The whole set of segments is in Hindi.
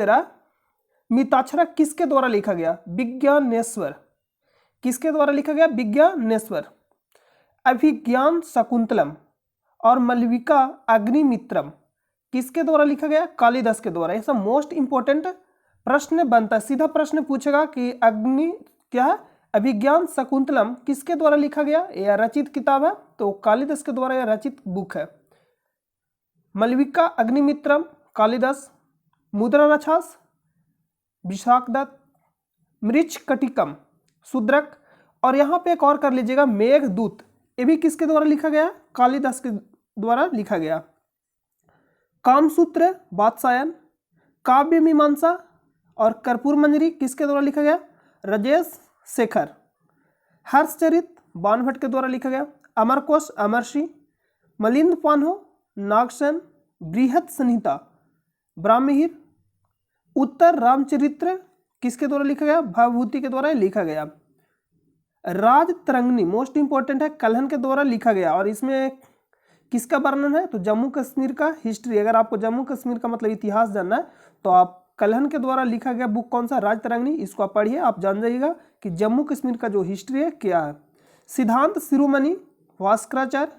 तेरा मिताक्षरा किसके द्वारा लिखा गया? विज्ञानेश्वर। किसके द्वारा लिखा गया? विज्ञानेश्वर। अभिज्ञान शकुंतलम और मलविका अग्निमित्रम किसके द्वारा लिखा गया? कालिदास के द्वारा। ऐसा मोस्ट इंपोर्टेंट प्रश्न बनता है, सीधा प्रश्न पूछेगा कि अग्नि क्या है? अभिज्ञान शकुंतलम किसके द्वारा लिखा गया? यह रचित किताब है, तो कालिदास के द्वारा यह रचित बुक है। मलविका अग्निमित्रम कालिदास। मुद्रा राक्षस विशाखदत्त। मृच्छकटिकम शूद्रक। और यहाँ पे एक और कर लीजिएगा, मेघदूत, ये भी किसके द्वारा लिखा गया? कालिदास के द्वारा लिखा गया। कामसूत्र वात्सायन। काव्य मीमांसा और कर्पूर मंजरी किसके द्वारा लिखा गया? राजेश शेखर। हर्षचरित बाणभट्ट के द्वारा लिखा गया। अमरकोश अमरसी। मलिंद पान्हो नागसेन। बृहत संहिता ब्राह्महिर। उत्तर रामचरित्र किसके द्वारा लिखा गया? भवभूति के द्वारा लिखा गया। राजतरंगिणी मोस्ट इंपॉर्टेंट है, कल्हण के द्वारा लिखा गया। और इसमें किसका वर्णन है? तो जम्मू कश्मीर का हिस्ट्री। अगर आपको जम्मू कश्मीर का मतलब इतिहास जानना है तो आप कल्हण के द्वारा लिखा गया बुक कौन सा? राजतरंगिणी। इसको आप पढ़िए, आप जान जाइएगा कि जम्मू कश्मीर का जो हिस्ट्री है क्या है। सिद्धांत शिरोमणि भास्कराचार्य।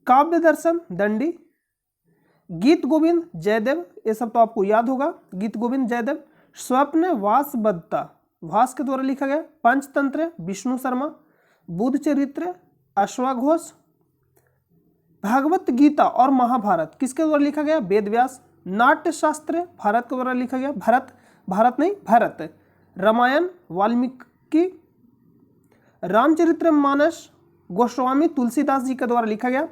काव्य दर्शन दंडी। गीत गोविंद जयदेव, ये सब तो आपको याद होगा, गीत गोविंद जयदेव। स्वप्न वासवदत्ता भास के द्वारा लिखा गया। पंचतंत्र विष्णु शर्मा। बुद्ध चरित्र अश्वघोष। भागवत गीता और महाभारत किसके द्वारा लिखा गया? वेद व्यास। नाट्य शास्त्र भारत के द्वारा लिखा गया। भरत। रामायण वाल्मीकि। रामचरित्र मानस गोस्वामी तुलसीदास जी के द्वारा लिखा गया।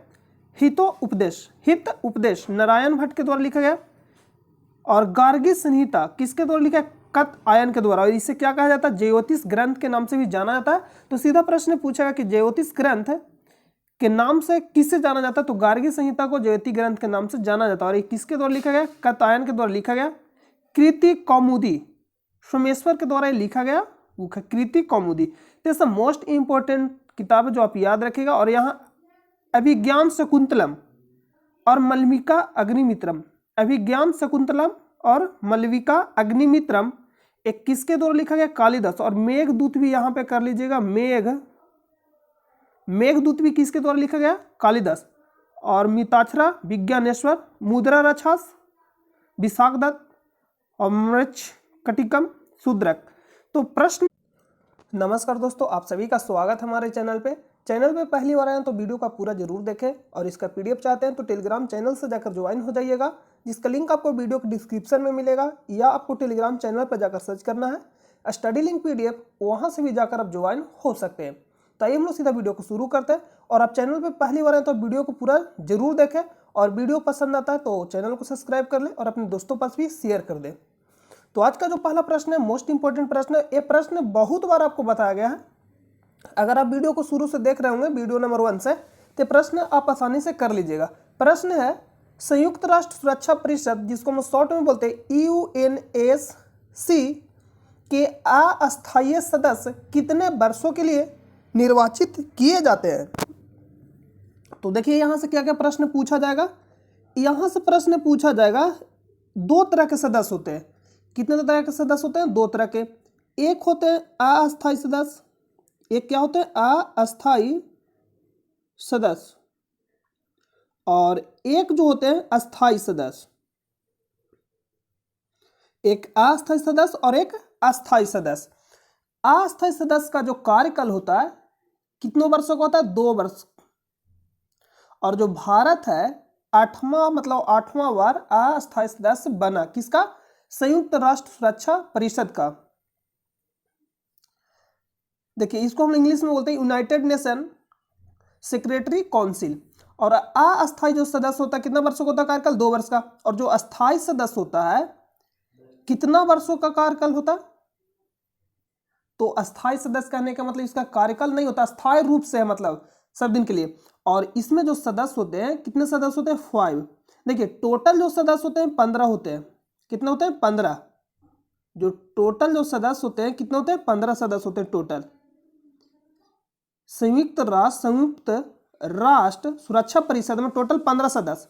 हित उपदेश नारायण भट्ट के द्वारा लिखा गया। और गार्गी संहिता किसके द्वारा लिखा है? कत आयन के द्वारा। और इसे क्या कहा जाता है? ज्योतिष ग्रंथ के नाम से भी जाना जाता है। तो सीधा प्रश्न पूछेगा कि ज्योतिष ग्रंथ के नाम से किससे जाना जाता है? तो गार्गी संहिता को ज्योतिष ग्रंथ के नाम से जाना जाता है। और ये किसके द्वारा लिखा गया? कतायन के द्वारा लिखा गया। कृति कौमुदी सोमेश्वर के द्वारा लिखा गया बुक है कृति कौमुदी। तो ये मोस्ट इंपोर्टेंट किताब है जो आप याद रखिएगा। और यहाँ अभिज्ञान शकुंतलम और मलविका अग्निमित्रम। अभिज्ञान शकुंतलम और मलविका अग्निमित्रम एक किसके द्वारा लिखा गया? कालिदास। और मेघदूत भी यहाँ पे कर लीजिएगा, मेघदूत भी किसके द्वारा लिखा गया? कालिदास। और मिताक्षरा विज्ञानेश्वर। मुद्रा राक्षस विशाखदत्त। और मृच्छकटिकम शूद्रक। तो प्रश्न। नमस्कार दोस्तों, आप सभी का स्वागत हमारे चैनल पे पहली बार आए हैं तो वीडियो का पूरा जरूर देखें। और इसका पीडीएफ चाहते हैं तो टेलीग्राम चैनल से जाकर ज्वाइन हो जाइएगा, जिसका लिंक आपको वीडियो के डिस्क्रिप्शन में मिलेगा, या आपको टेलीग्राम चैनल पर जाकर सर्च करना है स्टडी लिंक पीडीएफ, वहां से भी जाकर आप ज्वाइन हो सकते हैं। तो आइए हम लोग सीधा वीडियो को शुरू करते हैं। और आप चैनल पर पहली बार आए तो वीडियो को पूरा जरूर देखें, और वीडियो पसंद आता है तो चैनल को सब्सक्राइब कर लें और अपने दोस्तों पास भी शेयर कर दें। तो आज का जो पहला प्रश्न है मोस्ट इंपॉर्टेंट प्रश्न है। ये प्रश्न बहुत बार आपको बताया गया है, अगर आप वीडियो को शुरू से देख रहे होंगे वीडियो नंबर 1 से, तो प्रश्न आप आसानी से कर लीजिएगा। प्रश्न है, संयुक्त राष्ट्र सुरक्षा परिषद, जिसको हम शॉर्ट में बोलते हैं UNSC, के अस्थायी सदस्य कितने वर्षों के लिए निर्वाचित किए जाते हैं? तो देखिए यहां से क्या क्या प्रश्न पूछा जाएगा। यहां से प्रश्न पूछा जाएगा, 2 तरह के सदस्य होते हैं। कितने तरह के सदस्य होते हैं? 2 तरह के। एक होते हैं अस्थायी सदस्य, एक क्या होते हैं? अस्थायी सदस्य। और एक जो होते हैं अस्थायी सदस्य। एक अस्थायी सदस्य और एक अस्थायी सदस्य। अस्थायी सदस्य का जो कार्यकाल होता है कितने वर्षों का होता है? 2 वर्ष। और जो भारत है 8वां बार अस्थायी सदस्य बना, किसका? संयुक्त राष्ट्र सुरक्षा परिषद का। देखिए इसको हम इंग्लिश में बोलते हैं यूनाइटेड नेशन सेक्रेटरी काउंसिल। और अस्थायी जो सदस्य होता है कितना वर्षों का होता है कार्यकाल? 2 वर्ष का। और जो अस्थायी सदस्य होता है कितना वर्षों का कार्यकाल होता है? तो अस्थायी सदस्य कहने का मतलब इसका कार्यकाल नहीं होता, स्थायी रूप से है, मतलब सब दिन के लिए। और इसमें जो सदस्य होते हैं, कितने सदस्य होते हैं? 5। देखिए टोटल जो सदस्य होते हैं 15 होते हैं। कितने होते हैं? 15। जो टोटल जो सदस्य होते हैं कितने होते हैं? 15 सदस्य होते हैं टोटल। संयुक्त राष्ट्र सुरक्षा परिषद में टोटल 15 सदस्य।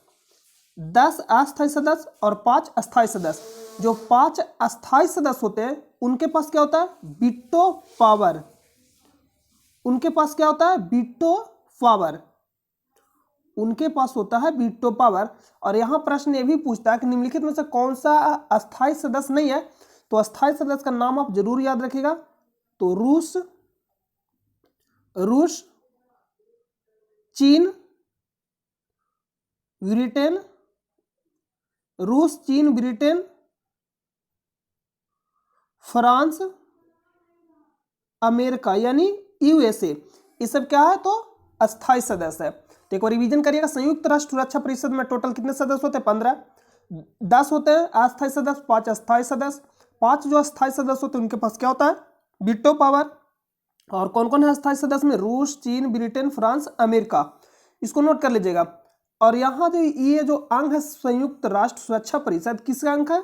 10 अस्थायी सदस्य और 5 अस्थायी सदस्य। जो 5 अस्थायी सदस्य होते हैं उनके पास क्या होता है, वीटो पावर। उनके पास क्या होता है, वीटो पावर। उनके पास होता है वीटो पावर। और यहां प्रश्न ये भी पूछता है कि निम्नलिखित में से कौन सा अस्थायी सदस्य नहीं है, तो अस्थायी सदस्य का नाम आप जरूर याद रखिएगा। तो रूस, चीन, ब्रिटेन, रूस, चीन, ब्रिटेन, फ्रांस, अमेरिका यानी यूएसए, ये सब क्या है, तो अस्थायी सदस्य है। तो एक बार रिवीजन करिएगा, संयुक्त राष्ट्र सुरक्षा परिषद में टोटल कितने सदस्य होते हैं, 15। 10 होते हैं अस्थायी सदस्य, 5 अस्थायी सदस्य। 5 जो अस्थायी सदस्य होते हैं उनके पास क्या होता है, वीटो पावर। और कौन कौन है अस्थायी सदस्य में, रूस, चीन, ब्रिटेन, फ्रांस, अमेरिका। इसको नोट कर लीजिएगा। और यहाँ जो ये जो अंग है संयुक्त राष्ट्र सुरक्षा परिषद, किसका अंग है,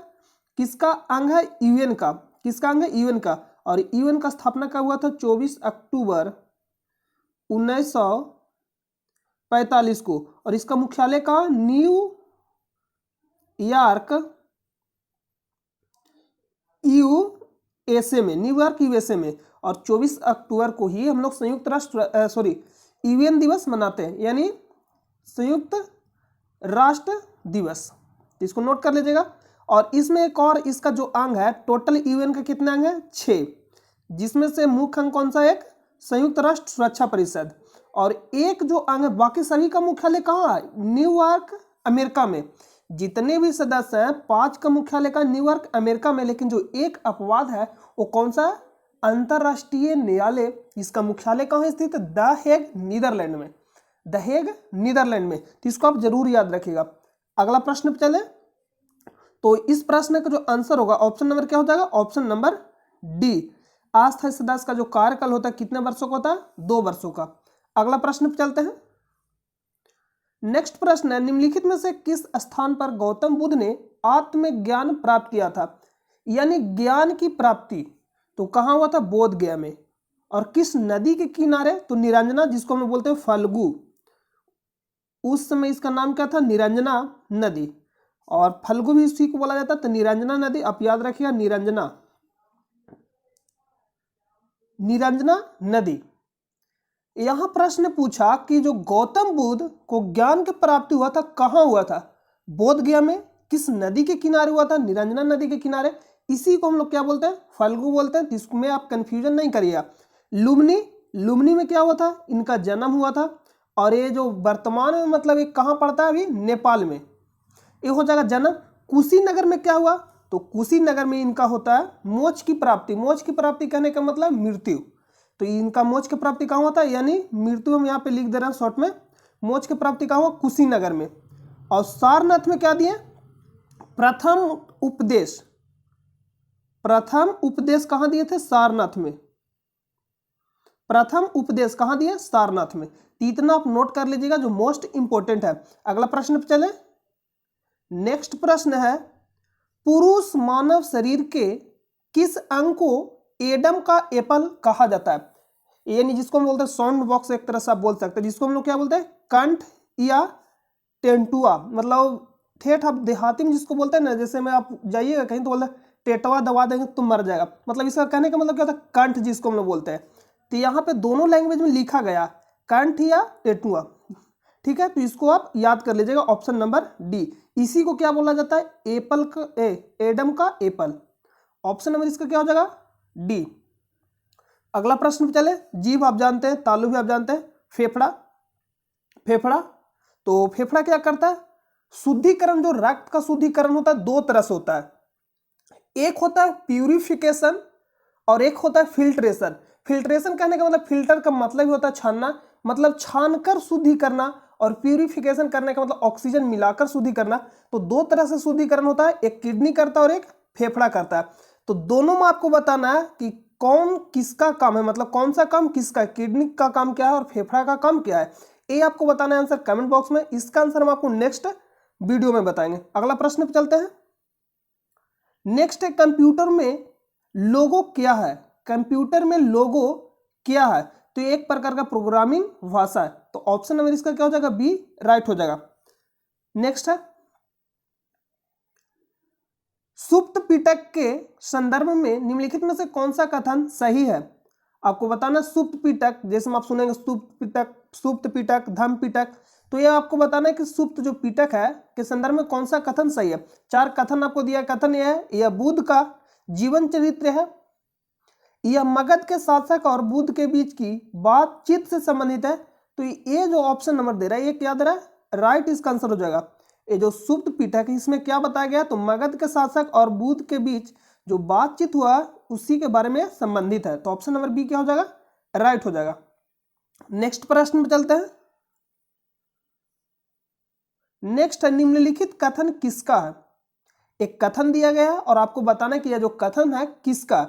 किसका अंग है, यूएन का। किसका अंग है, यूएन का। और यूएन का स्थापना कब हुआ था, 24 अक्टूबर 1945 को। और इसका मुख्यालय कहाँ, न्यूयॉर्क यूएसए में, न्यूयॉर्क यूएसए में। और 24 अक्टूबर को ही हम लोग संयुक्त राष्ट्र यूएन दिवस मनाते हैं, यानी संयुक्त राष्ट्र दिवस। इसको नोट कर लीजिएगा। और इसमें एक और इसका जो अंग है, टोटल यूएन का कितने अंग है, 6, जिसमें से मुख्य अंग कौन सा, एक संयुक्त राष्ट्र सुरक्षा परिषद। और एक जो अंग है, बाकी सभी का मुख्यालय कहाँ है, न्यूयॉर्क अमेरिका में। जितने भी सदस्य हैं 5 का मुख्यालय का न्यूयॉर्क अमेरिका में। लेकिन जो एक अपवाद है वो कौन सा, अंतरराष्ट्रीय न्यायालय, इसका मुख्यालय कहाँ स्थित है, द हेग नीदरलैंड में। द हेग नीदरलैंड में। तो इसको आप जरूर याद रखिएगा। अगला प्रश्न पे चले। तो इस प्रश्न का जो आंसर होगा ऑप्शन नंबर क्या हो जाएगा, ऑप्शन नंबर डी। अस्थायी सदस्य का जो कार्यकाल होता है कितने वर्षों का होता है, 2 वर्षों का। अगला प्रश्न पे चलते हैं। नेक्स्ट प्रश्न है, निम्नलिखित में से किस स्थान पर गौतम बुद्ध ने आत्मज्ञान प्राप्त किया था, यानी ज्ञान की प्राप्ति। तो कहां हुआ था, बोध गया में। और किस नदी के किनारे, तो निरंजना, जिसको हम बोलते हैं फल्गु। उस समय इसका नाम क्या था, निरंजना नदी। और फल्गु भी इसी को बोला जाता है। तो निरंजना नदी आप याद रखिएगा, निरंजना नदी। यहां प्रश्न पूछा कि जो गौतम बुद्ध को ज्ञान की प्राप्ति हुआ था कहां हुआ था, बोध गया में। किस नदी के किनारे हुआ था, निरंजना नदी के किनारे। इसी को हम लोग क्या बोलते हैं, फल्गु बोलते हैं। इसमें आप कंफ्यूजन नहीं करिएगा। लुम्नी में क्या हुआ था, इनका जन्म हुआ था। और ये जो वर्तमान में मतलब ये कहाँ पड़ता है, अभी नेपाल में ये हो जाएगा जन्म। कुशीनगर में क्या हुआ, तो कुशीनगर में इनका होता है मोक्ष की प्राप्ति। मोक्ष की प्राप्ति कहने का मतलब मृत्यु। तो इनका मोक्ष की प्राप्ति कहाँ होता है, यानी मृत्यु हम यहाँ पे लिख दे रहे हैं शॉर्ट में। मोक्ष की प्राप्ति कहाँ हुआ, कुशीनगर में। और सारनाथ में क्या दिए, प्रथम उपदेश। प्रथम उपदेश कहाँ दिए थे, सारनाथ में। प्रथम उपदेश कहाँ दिए, सारनाथ में। इतना आप नोट कर लीजिएगा जो मोस्ट इंपोर्टेंट है। अगला प्रश्न पे चले। नेक्स्ट प्रश्न है, पुरुष मानव शरीर के किस अंग को एडम का एप्पल कहा जाता है, यानी जिसको हम बोलते हैं साउंड बॉक्स, एक तरह से आप बोल सकते हैं, जिसको हम लोग क्या बोलते हैं, कंठ या टेंटुआ। मतलब ठेठ आप देहाती में जिसको बोलते हैं ना, जैसे में आप जाइएगा कहीं तो बोलते हैं टेटवा दबा देंगे तो मर जाएगा। मतलब इसका कहने का मतलब क्या होता है, कंठ जिसको हम लोग बोलते हैं। तो यहाँ पे दोनों लैंग्वेज में लिखा गया कंठ या टेटुआ, ठीक है। तो इसको आप याद कर लीजिएगा, ऑप्शन नंबर डी। इसी को क्या बोला जाता है, एप्पल का एडम का एप्पल। ऑप्शन नंबर इसका क्या हो जाएगा, डी। अगला प्रश्न पे चले। जीभ आप जानते हैं, तालु भी आप जानते हैं, फेफड़ा। फेफड़ा, तो फेफड़ा क्या करता है, शुद्धिकरण। जो रक्त का शुद्धिकरण होता है 2 तरह से होता है। एक होता है प्यूरिफिकेशन और एक होता है फिल्ट्रेशन। फिल्ट्रेशन कहने का मतलब, फिल्टर का मतलब ही होता है छानना, मतलब छानकर शुद्धि करना। और प्यूरिफिकेशन करने का मतलब ऑक्सीजन मिलाकर शुद्धि करना। तो 2 तरह से शुद्धिकरण होता है, एक किडनी करता है और एक फेफड़ा करता है। तो दोनों में आपको बताना है कि कौन किसका काम है, मतलब कौन सा काम किसका है, किडनी का काम क्या है और फेफड़ा का काम क्या है, ये आपको बताना है आंसर कमेंट बॉक्स में। इसका आंसर हम आपको नेक्स्ट वीडियो में बताएंगे। अगला प्रश्न पे चलते हैं। नेक्स्ट है, कंप्यूटर में लोगो क्या है। कंप्यूटर में लोगो क्या है, तो एक प्रकार का प्रोग्रामिंग भाषा है। तो ऑप्शन नंबर इसका क्या हो जाएगा, बी राइट हो जाएगा। नेक्स्ट है, सुप्त पिटक के संदर्भ में निम्नलिखित में से कौन सा कथन सही है? आपको बताना सुप्त पिटक, जैसे आप सुनेंगे सुप्त पिटक, धम्म पिटक, तो ये आपको बताना है कि सुप्त जो पिटक है के संदर्भ में कौन सा कथन सही है। 4 कथन आपको दिया। कथन यह है, यह बुद्ध का जीवन चरित्र है, यह मगध के शासक और बुद्ध के बीच की बातचीत से संबंधित है। तो ये जो ऑप्शन नंबर दे रहा है ये क्या दे रहा है? राइट इसका आंसर हो जाएगा। ये जो सुप्त पिटक है इसमें क्या बताया गया? तो मगध के शासक और बुद्ध के बीच जो बातचीत हुआ उसी के बारे में संबंधित है। तो ऑप्शन नंबर बी क्या हो जाएगा? राइट हो जाएगा। नेक्स्ट प्रश्न में चलते हैं। नेक्स्ट है, निम्नलिखित कथन किसका है? एक कथन दिया गया है और आपको बताना है कि यह जो कथन है किसका।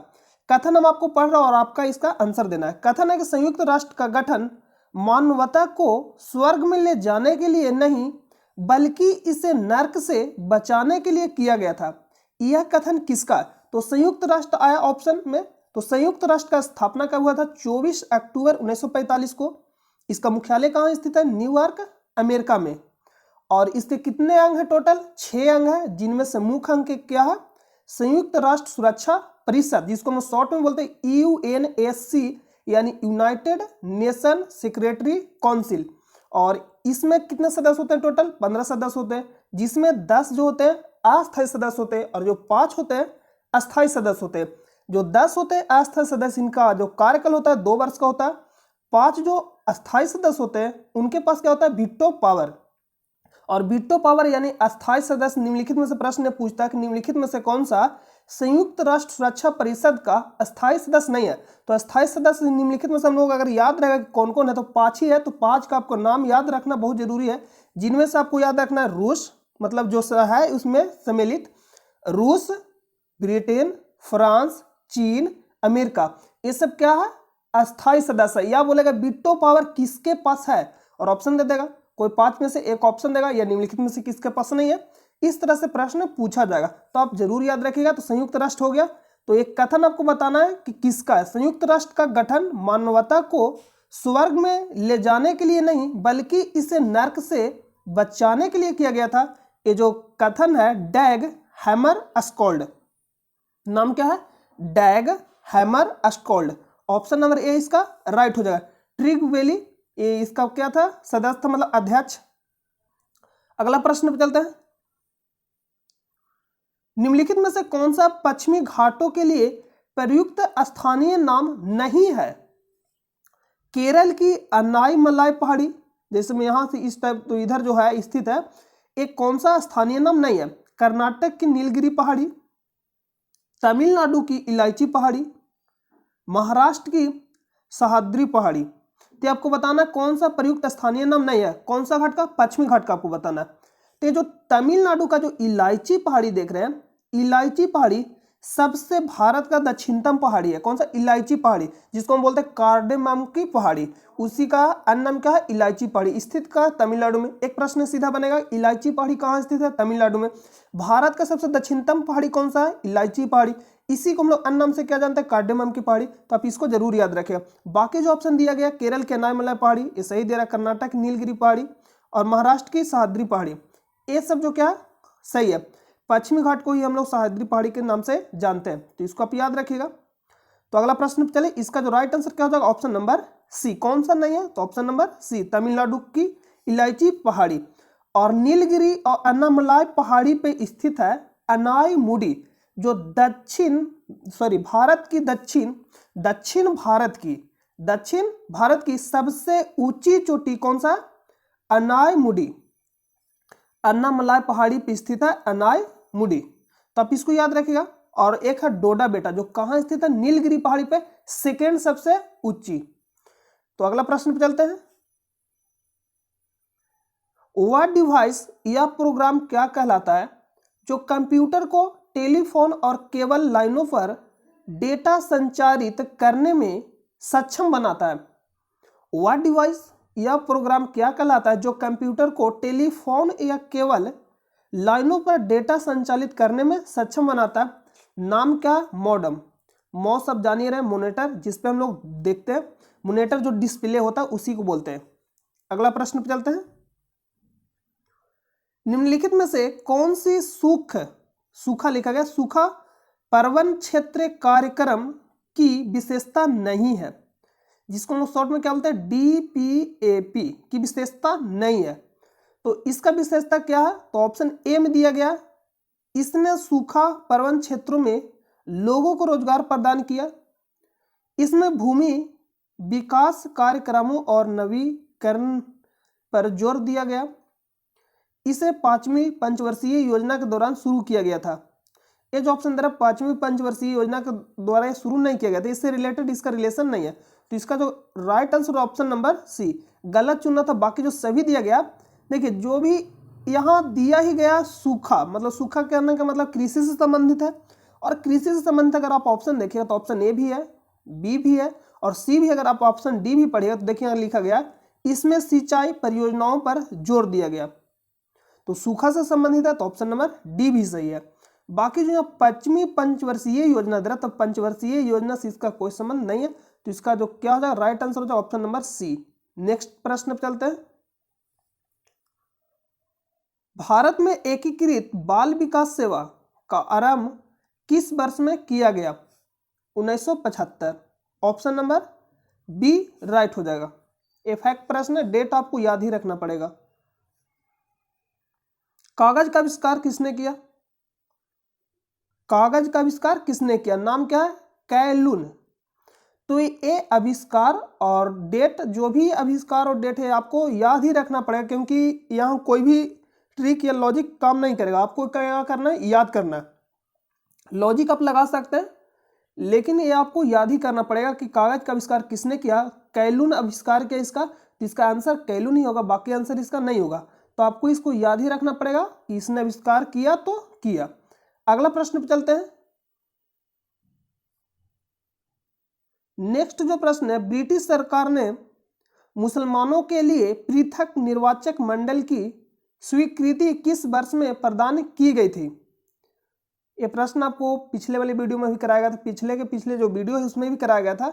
कथन हम आपको पढ़ रहे हैं और आपका इसका आंसर देना है। कथन है कि संयुक्त राष्ट्र का गठन मानवता को स्वर्ग में ले जाने के लिए नहीं बल्कि इसे नर्क से बचाने के लिए किया गया था। यह कथन किसका? तो संयुक्त राष्ट्र आया ऑप्शन में। तो संयुक्त राष्ट्र का स्थापना कब हुआ था? 24 अक्टूबर 1945 को। इसका मुख्यालय कहाँ स्थित है? न्यूयॉर्क, अमेरिका में। और इसके कितने अंग है? टोटल 6 अंग है, जिनमें से मुख्य अंग क्या है? संयुक्त राष्ट्र सुरक्षा परिषद, जिसको हम शॉर्ट में बोलते हैं UNSC, यानी यूनाइटेड नेशन सेक्रेटरी काउंसिल। और इसमें कितने सदस्य होते हैं? टोटल 15 सदस्य होते हैं, जिसमें 10 जो होते हैं अस्थायी सदस्य होते हैं और जो 5 होते हैं अस्थायी सदस्य होते हैं। जो 10 होते हैं अस्थायी सदस्य, इनका जो कार्यकाल होता है 2 वर्ष का होता है। 5 जो अस्थायी सदस्य होते हैं उनके पास क्या होता है? Veto power. और वीटो पावर यानी अस्थायी सदस्य निम्नलिखित में से प्रश्न पूछता है कि निम्नलिखित में से कौन सा संयुक्त राष्ट्र सुरक्षा परिषद का अस्थायी सदस्य नहीं है? तो अस्थायी सदस्य निम्नलिखित में से हम लोग अगर याद रहेगा कि कौन कौन है तो 5 ही है। तो 5 का आपको नाम याद रखना बहुत जरूरी है, जिनमें से आपको याद रखना है रूस, मतलब जो है उसमें सम्मिलित रूस, ब्रिटेन, फ्रांस, चीन, अमेरिका, ये सब क्या है? अस्थायी सदस्य है। या बोलेगा वीटो पावर किसके पास है और ऑप्शन दे देगा, कोई 5 में से एक ऑप्शन देगा, या निम्नलिखित में से किसके पास नहीं है। इस तरह से प्रश्न पूछा जाएगा, तो आप जरूर याद रखिएगा। तो संयुक्त राष्ट्र हो गया। तो एक कथन आपको बताना है कि किसका है। संयुक्त राष्ट्र का गठन मानवता को स्वर्ग में ले जाने के लिए नहीं बल्कि इसे नर्क से बचाने के लिए किया गया था। ये जो कथन है डैग हैमरस्कोल्ड, नाम क्या है? डैग हैमरस्कोल्ड। ऑप्शन नंबर ए इसका राइट हो जाएगा। ट्रिग वैली, ये इसका क्या था? सदस्य था, मतलब अध्यक्ष। अगला प्रश्न पे चलते हैं। निम्नलिखित में से कौन सा पश्चिमी घाटों के लिए प्रयुक्त स्थानीय नाम नहीं है? केरल की अनाईमलाई पहाड़ी, जैसे मैं यहां से इस टाइप, तो इधर जो है स्थित है, एक कौन सा स्थानीय नाम नहीं है? कर्नाटक की नीलगिरी पहाड़ी, तमिलनाडु की इलायची पहाड़ी, महाराष्ट्र की सह्याद्री पहाड़ी। तो आपको बताना कौन सा प्रयुक्त स्थानीय नाम नहीं है। कौन सा घाट का? पश्चिमी घाट का आपको बताना है। तो जो तमिलनाडु का जो इलायची पहाड़ी देख रहे हैं, इलायची पहाड़ी सबसे भारत का दक्षिणतम पहाड़ी है। कौन सा? इलायची पहाड़ी, जिसको हम बोलते हैं कार्डेमम की पहाड़ी। उसी का अन्य नाम क्या है? इलायची पहाड़ी। स्थित का तमिलनाडु में। एक प्रश्न सीधा बनेगा, इलायची पहाड़ी कहाँ स्थित है? तमिलनाडु में। भारत का सबसे दक्षिणतम पहाड़ी कौन सा है? इलायची पहाड़ी। इसी को हम लोग अन्य नाम से क्या जानते हैं? कार्डेमम की पहाड़ी। तो आप इसको जरूर याद रखें। बाकी जो ऑप्शन दिया गया, केरल के अनाईमलाई पहाड़ी ये सही दे रहा है, कर्नाटक की नीलगिरी पहाड़ी और महाराष्ट्र की सह्याद्री पहाड़ी, ये सब जो क्या सही है। पश्चिमी घाट को ही हम लोग सह्याद्री पहाड़ी के नाम से जानते हैं, तो इसको आप याद रखिएगा। तो अगला प्रश्न चले, इसका जो राइट आंसर क्या हो जाएगा? Option number C. कौन सा नहीं है? तो ऑप्शन नंबर सी, तमिलनाडु की इलायची पहाड़ी। और नीलगिरी और अनाईमलाई पहाड़ी पे स्थित है अनाईमुडी, जो भारत की दक्षिण भारत की सबसे ऊंची चोटी कौन सा? अनाईमुडी, अन्नामलाई पहाड़ी पे स्थित है अनाईमुडी। तो आप इसको याद रखिएगा। और एक है डोडा बेटा, जो कहां स्थित है? नीलगिरी पहाड़ी पे सेकेंड सबसे ऊंची। तो अगला प्रश्न पे चलते हैं। वह डिवाइस या प्रोग्राम क्या कहलाता है जो कंप्यूटर को टेलीफोन और केबल लाइनों पर डेटा संचारित करने में सक्षम बनाता है? वह डिवाइस यह प्रोग्राम क्या कहलाता है जो कंप्यूटर को टेलीफोन या केबल लाइनों पर डेटा संचालित करने में सक्षम बनाता है? नाम क्या? मॉडम। मॉ सब जान ही रहे, मॉनिटर, जिसपे हम लोग देखते हैं। मॉनिटर जो डिस्प्ले होता है उसी को बोलते हैं। अगला प्रश्न पे चलते हैं। निम्नलिखित में से कौन सी सूखा लिखा गया। सूखा पर्वन क्षेत्र कार्यक्रम की विशेषता नहीं है, जिसको हम शॉर्ट में क्या बोलते हैं, DPAP की विशेषता नहीं है। तो इसका विशेषता क्या है, तो ऑप्शन ए में दिया गया, इसने सूखा पर्वन क्षेत्रों में लोगों को रोजगार प्रदान किया। इसमें भूमि विकास कार्यक्रमों और नवीकरण पर जोर दिया गया। इसे 5वीं पंचवर्षीय योजना के दौरान शुरू किया गया था। ये जो ऑप्शन दे रहा है 5वीं पंचवर्षीय योजना के द्वारा ये शुरू नहीं किया गया था, इससे रिलेटेड इसका रिलेशन नहीं है। तो इसका जो right answer option number C, गलत चुनना था, बाकी जो सभी दिया गया। देखिए जो भी यहाँ दिया ही गया सूखा, मतलब सूखा करने का मतलब कृषि से संबंधित है, और कृषि से संबंधित अगर आप ऑप्शन देखिएगा तो ऑप्शन ए भी है, बी भी है और सी भी। अगर आप ऑप्शन डी भी पढ़िएगा तो देखिए लिखा गया इसमें सिंचाई परियोजनाओं पर जोर दिया गया, तो सूखा से संबंधित है, तो ऑप्शन नंबर डी भी सही है। बाकी जो यहाँ 5वीं पंचवर्षीय योजना दे रहा, तो पंचवर्षीय योजना से इसका कोई संबंध नहीं है, तो इसका जो क्या हो जाएगा, राइट आंसर हो जाएगा ऑप्शन नंबर सी। नेक्स्ट प्रश्न पे चलते हैं। भारत में एकीकृत बाल विकास सेवा का आरंभ किस वर्ष में किया गया, 1975। ऑप्शन नंबर बी राइट हो जाएगा। ये फैक्ट प्रश्न है, डेट आपको याद ही रखना पड़ेगा। कागज का आविष्कार किसने किया, कागज का आविष्कार किसने किया, नाम क्या है, कैलुन। तो ये आविष्कार और डेट, जो भी आविष्कार और डेट है आपको याद ही रखना पड़ेगा, क्योंकि यहाँ कोई भी ट्रिक या लॉजिक काम नहीं करेगा। आपको क्या करना है, याद करना है। लॉजिक आप लगा सकते हैं, लेकिन ये आपको याद ही करना पड़ेगा कि कागज का आविष्कार किसने किया, कैलुन आविष्कार किया इसका, तो इसका आंसर कैलुन ही होगा, बाकी आंसर इसका नहीं होगा। तो आपको इसको याद ही रखना पड़ेगा कि इसने आविष्कार किया तो किया। अगला प्रश्न पे चलते हैं। नेक्स्ट जो प्रश्न है, ब्रिटिश सरकार ने मुसलमानों के लिए पृथक निर्वाचक मंडल की स्वीकृति किस वर्ष में प्रदान की गई थी। ये प्रश्न आपको पिछले वाले वीडियो में भी कराया गया था, पिछले जो वीडियो है उसमें भी कराया गया था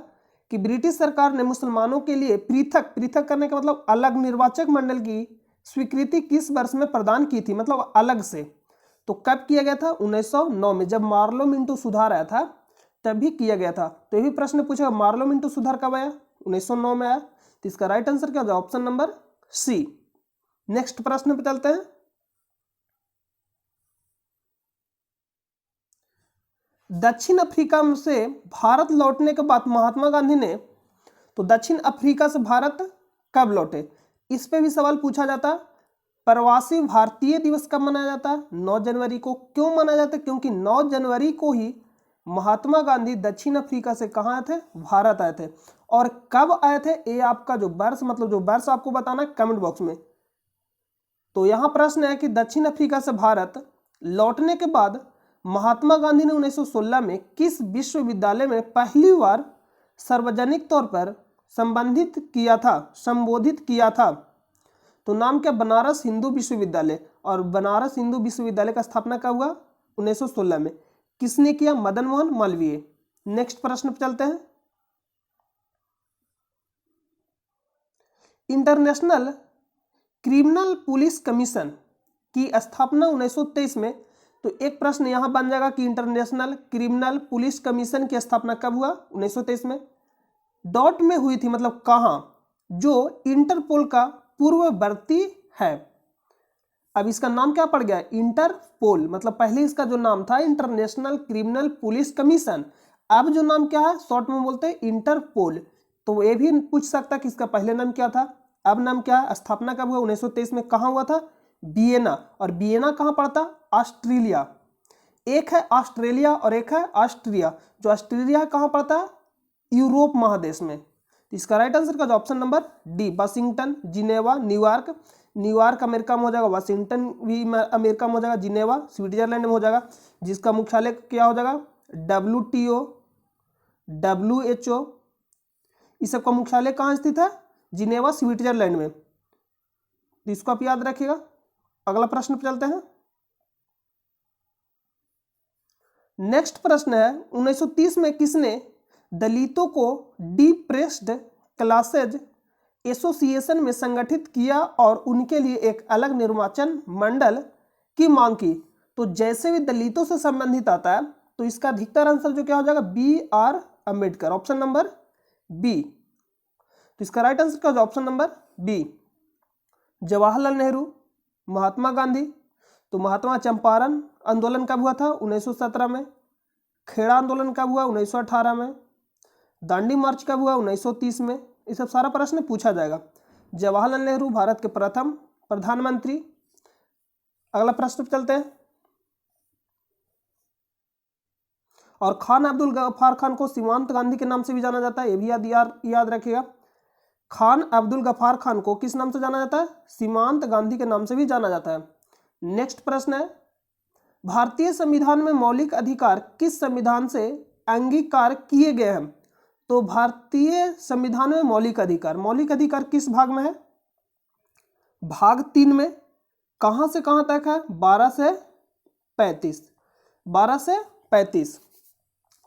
कि ब्रिटिश सरकार ने मुसलमानों के लिए पृथक करने का मतलब अलग निर्वाचक मंडल की स्वीकृति किस वर्ष में प्रदान की थी, मतलब अलग से। तो कब किया गया था, 1909 में, जब मार्लो मिंटो सुधार आया था तभी किया गया था। तो ये भी प्रश्न पूछेगा मार्लो मिंटो सुधार कब आया, 1909 में आया। तो इसका राइट आंसर क्या होगा, ऑप्शन नंबर सी। नेक्स्ट प्रश्न पे चलते हैं। दक्षिण अफ्रीका से भारत लौटने के बाद महात्मा गांधी ने, तो दक्षिण अफ्रीका से भारत कब लौटे, इस पे भी सवाल पूछा जाता। प्रवासी भारतीय दिवस कब मनाया जाता है, 9 जनवरी को। क्यों मनाया जाता है, क्योंकि 9 जनवरी को ही महात्मा गांधी दक्षिण अफ्रीका से कहाँ आए थे, भारत आए थे। और कब आए थे, ये आपका जो वर्ष, मतलब जो वर्ष आपको बताना है कमेंट बॉक्स में। तो यहाँ प्रश्न है कि दक्षिण अफ्रीका से भारत लौटने के बाद महात्मा गांधी ने 1916 में किस विश्वविद्यालय में पहली बार सार्वजनिक तौर पर संबोधित किया था। तो नाम क्या, बनारस हिंदू विश्वविद्यालय। और बनारस हिंदू विश्वविद्यालय का स्थापना कब हुआ, 1916 में। किसने किया, मदन मोहन मालवीय। नेक्स्ट प्रश्न पर चलते हैं। इंटरनेशनल क्रिमिनल पुलिस कमीशन की स्थापना 1923 में। तो एक प्रश्न यहां बन जाएगा कि इंटरनेशनल क्रिमिनल पुलिस कमीशन की स्थापना कब हुआ, 1923 में। डॉट में हुई थी, मतलब कहां, जो इंटरपोल का पूर्ववर्ती है। अब इसका नाम क्या पड़ गया, इंटरपोल। मतलब पहले इसका जो नाम था इंटरनेशनल क्रिमिनल पुलिस कमीशन, अब जो नाम क्या है, शॉर्ट में बोलते हैं इंटरपोल। तो ये भी पूछ सकता है कि इसका पहले नाम क्या था, अब नाम क्या है, स्थापना कब हुआ, 1923 में। कहाँ हुआ था, वियना। और वियना कहाँ पड़ता, ऑस्ट्रेलिया। एक है ऑस्ट्रेलिया और एक है ऑस्ट्रिया। जो ऑस्ट्रेलिया कहाँ पड़ता है, यूरोप महादेश में। तो इसका राइट आंसर का option number D, Washington, Geneva, New York. New York America में हो जाएगा, वाशिंगटन भी अमेरिका में हो जाएगा, जिनेवा स्विट्जरलैंड में हो जाएगा, जिसका मुख्यालय क्या हो जाएगा, WTO, WHO, इस सबका मुख्यालय कहाँ स्थित है, जिनेवा स्विट्जरलैंड में। तो इसको आप याद रखिएगा। अगला प्रश्न पे चलते हैं। नेक्स्ट प्रश्न है, 1930 में किसने दलितों को डिप्रेस्ड क्लासेज एसोसिएशन में संगठित किया और उनके लिए एक अलग निर्वाचन मंडल की मांग की। तो जैसे भी दलितों से संबंधित आता है तो इसका अधिकतर आंसर जो क्या हो जाएगा, B R Ambedkar, option number B. तो इसका राइट आंसर क्या हो जाएगा, option number B. Jawaharlal Nehru, Mahatma Gandhi, तो महात्मा चंपारण आंदोलन कब हुआ था, 1917 में। खेड़ा आंदोलन कब हुआ, 1918 में। दांडी मार्च कब हुआ, 1930 में। ये सब सारा प्रश्न पूछा जाएगा। जवाहरलाल नेहरू भारत के प्रथम प्रधानमंत्री। अगला प्रश्न पे चलते हैं। और खान अब्दुल गफ्फार खान को सीमांत गांधी के नाम से भी जाना जाता है, ये भी याद रखिएगा। खान अब्दुल गफ्फार खान को किस नाम से जाना जाता है, सीमांत गांधी के नाम से भी जाना जाता है। नेक्स्ट प्रश्न है, भारतीय संविधान में मौलिक अधिकार किस संविधान से अंगीकार किए गए हैं। तो भारतीय संविधान में मौलिक अधिकार किस भाग में है, भाग 3 में। कहां से कहां तक है, 12 से 35।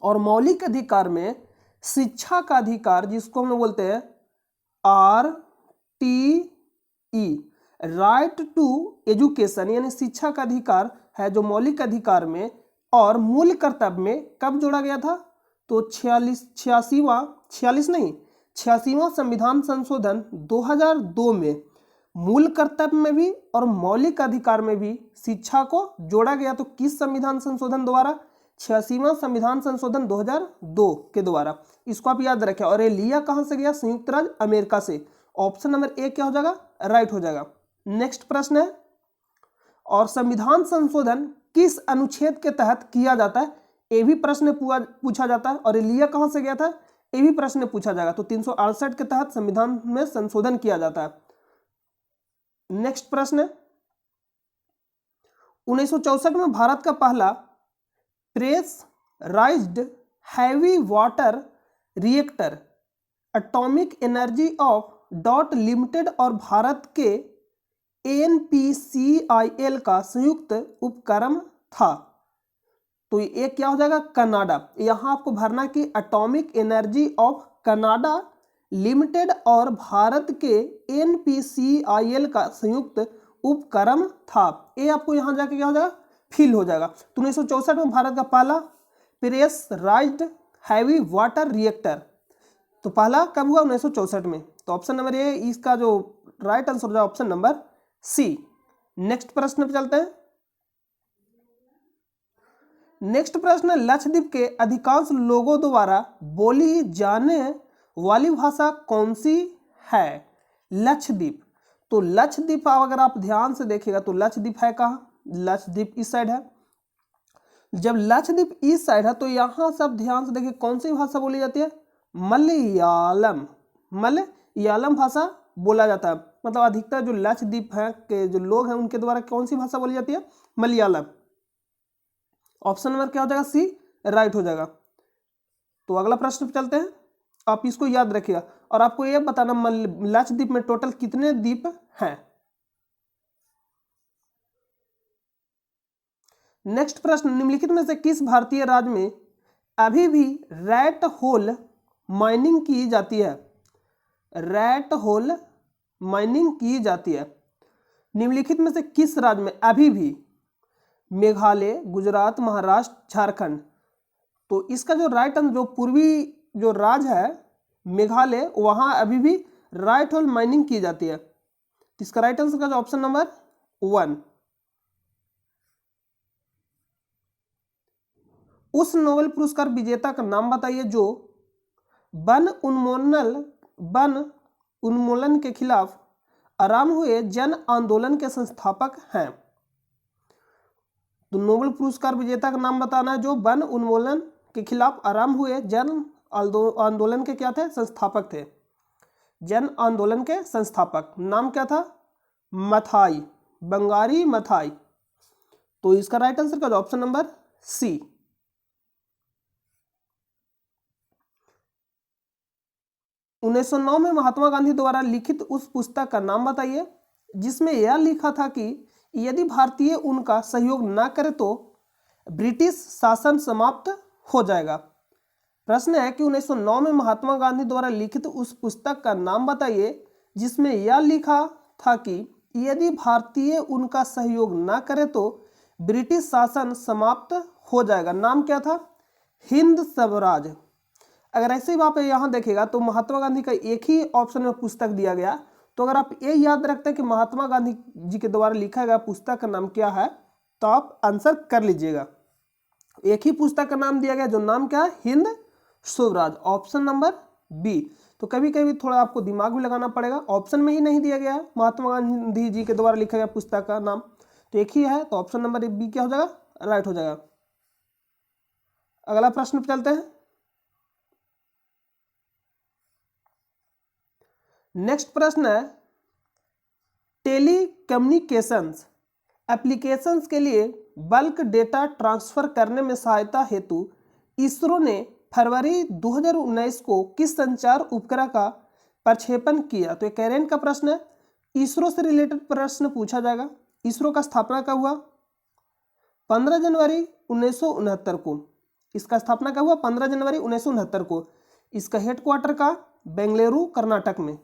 और मौलिक अधिकार में शिक्षा का अधिकार, जिसको हम लोग बोलते हैं RTE, राइट टू एजुकेशन, यानी शिक्षा का अधिकार है जो मौलिक अधिकार में और मूल कर्तव्य में कब जोड़ा गया था, तो 86वां संविधान संशोधन 2002 में मूल कर्तव्य में भी और मौलिक अधिकार में भी शिक्षा को जोड़ा गया। तो किस संविधान संशोधन द्वारा, 86वां संविधान संशोधन 2002 के द्वारा। इसको आप याद रखें। और ये लिया कहां से गया, संयुक्त राज्य अमेरिका से। ऑप्शन नंबर ए क्या हो जाएगा, राइट हो जाएगा। नेक्स्ट प्रश्न है, और संविधान संशोधन किस अनुच्छेद के तहत किया जाता है, ये भी प्रश्न पूछा जाता है। और ये लिया कहां से गया था, ये भी प्रश्न पूछा जाएगा। तो 368 के तहत संविधान में संशोधन किया जाता है। नेक्स्ट प्रश्न है, 1964 में भारत का पहला pressurised heavy water reactor atomic energy of dot limited और भारत के NPCIL का संयुक्त उपक्रम था। तो ये क्या हो जाएगा, कनाडा। यहां आपको भरना कि atomic energy of Canada limited और भारत के NPCIL का संयुक्त उपक्रम था। ये आपको यहां जाके क्या हो जाएगा, फिल हो जाएगा। तो 1964 में भारत का पहला प्रेशराइज्ड हैवी वाटर रिएक्टर, तो पहला कब हुआ, 1964 में। तो ऑप्शन नंबर ए इसका जो राइट आंसर हो जाएगा, ऑप्शन नंबर सी। नेक्स्ट प्रश्न पे चलते हैं। नेक्स्ट प्रश्न, लक्षद्वीप के अधिकांश लोगों द्वारा बोली जाने वाली भाषा कौन सी है, लक्षद्वीप। तो लक्षद्वीप अगर आप ध्यान से देखिएगा तो लक्षद्वीप है कहाँ, लक्षद्वीप इस साइड है। जब लक्षद्वीप इस साइड है तो यहां सब ध्यान से देखिए कौन सी भाषा बोली जाती है, मलयालम भाषा बोला जाता है। मतलब अधिकतर जो लक्षद्वीप है के जो लोग हैं उनके द्वारा कौन सी भाषा बोली जाती है, मलयालम। ऑप्शन नंबर क्या हो जाएगा, सी राइट हो जाएगा। तो अगला प्रश्न पे चलते हैं। आप इसको याद रखिएगा और आपको यह बताना लक्षद्वीप में टोटल कितने द्वीप हैं। नेक्स्ट प्रश्न, निम्नलिखित में से किस भारतीय राज्य में अभी भी रैट होल माइनिंग की जाती है, रैट होल माइनिंग की जाती है। निम्नलिखित में से किस राज्य में अभी भी, मेघालय, गुजरात, महाराष्ट्र, झारखंड। तो इसका जो राइट आंसर, जो पूर्वी जो राज्य है मेघालय, वहां अभी भी राइट होल माइनिंग की जाती है। इसका राइट आंसर का ऑप्शन नंबर 1। उस नोबेल पुरस्कार विजेता का नाम बताइए जो वन उन्मूलन के खिलाफ आरंभ हुए जन आंदोलन के संस्थापक हैं। तो नोबेल पुरस्कार विजेता का नाम बताना है जो वन उन्मूलन के खिलाफ आरंभ हुए जन आंदोलन के क्या थे, संस्थापक थे। जन आंदोलन के संस्थापक नाम क्या था, मथाई, बंगारी मथाई। तो इसका राइट आंसर का ऑप्शन नंबर सी। उन्नीस 1909 में महात्मा गांधी द्वारा लिखित उस पुस्तक का नाम बताइए जिसमें यह लिखा था कि यदि भारतीय उनका सहयोग न करे तो ब्रिटिश शासन समाप्त हो जाएगा। प्रश्न है कि 1909 में महात्मा गांधी द्वारा लिखित उस पुस्तक का नाम बताइए जिसमें यह लिखा था कि यदि भारतीय उनका सहयोग न करे तो ब्रिटिश शासन समाप्त हो जाएगा। नाम क्या था? हिंद स्वराज। अगर ऐसे ही आप यहाँ देखेगा तो महात्मा गांधी का एक ही ऑप्शन में पुस्तक दिया गया, तो अगर आप ये याद रखते हैं कि महात्मा गांधी जी के द्वारा लिखा गया पुस्तक का नाम क्या है, तो आप आंसर कर लीजिएगा। एक ही पुस्तक का नाम दिया गया, जो नाम क्या है? Hind Swaraj, option number B. तो कभी कभी थोड़ा आपको दिमाग भी लगाना पड़ेगा, ऑप्शन में ही नहीं दिया गया है महात्मा गांधी जी के द्वारा लिखा गया पुस्तक का नाम, तो एक ही है, तो ऑप्शन नंबर बी क्या हो जाएगा? राइट हो जाएगा। अगला प्रश्न पे चलते हैं। नेक्स्ट प्रश्न है, टेलीकम्युनिकेशंस एप्लीकेशंस के लिए बल्क डेटा ट्रांसफर करने में सहायता हेतु इसरो ने फरवरी 2019 को किस संचार उपग्रह का प्रक्षेपण किया? तो ये करेंट का प्रश्न है, इसरो से रिलेटेड प्रश्न पूछा जाएगा। इसरो का स्थापना कब हुआ? 15 जनवरी 1969 को। इसका स्थापना कब हुआ? 15 जनवरी 1969 को। इसका हेडक्वार्टर का बेंगलुरु कर्नाटक में।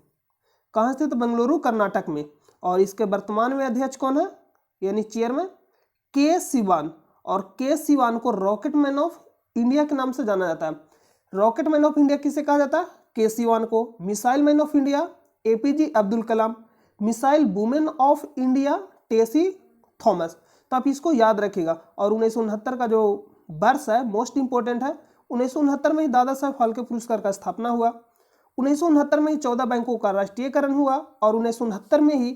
कहाँ स्थित? बेंगलुरु कर्नाटक में। और इसके वर्तमान में अध्यक्ष कौन है, यानी चेयरमैन? के सिवान। और के सिवान को रॉकेट मैन ऑफ इंडिया के नाम से जाना जाता है। रॉकेट मैन ऑफ इंडिया किसे कहा जाता है? के सिवान को। Missile man of India APJ Abdul Kalam. Missile women of India Tessy Thomas. तो आप इसको याद रखिएगा। और 1969 का जो वर्ष है मोस्ट इंपोर्टेंट है। 1969 में ही दादा साहब फाल्के पुरस्कार का स्थापना हुआ। 1969 में ही 14 बैंकों का राष्ट्रीयकरण हुआ। और 1969 में ही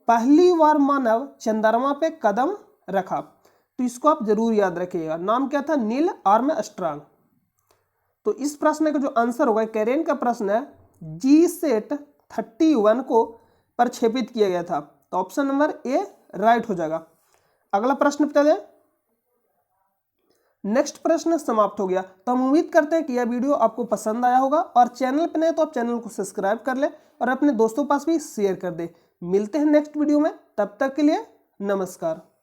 पहली बार मानव चंद्रमा पे कदम रखा। तो इसको आप जरूर याद रखिएगा। नाम क्या था? Neil Armstrong. तो इस प्रश्न का जो आंसर होगा, कैरेन का प्रश्न है, GSAT-31 को प्रक्षेपित किया गया था। तो ऑप्शन नंबर ए राइट हो जाएगा। अगला प्रश्न बता दें। नेक्स्ट प्रश्न समाप्त हो गया। तो हम उम्मीद करते हैं कि यह वीडियो आपको पसंद आया होगा, और चैनल पर नए तो आप चैनल को सब्सक्राइब कर ले और अपने दोस्तों पास भी शेयर कर दे। मिलते हैं नेक्स्ट वीडियो में, तब तक के लिए नमस्कार।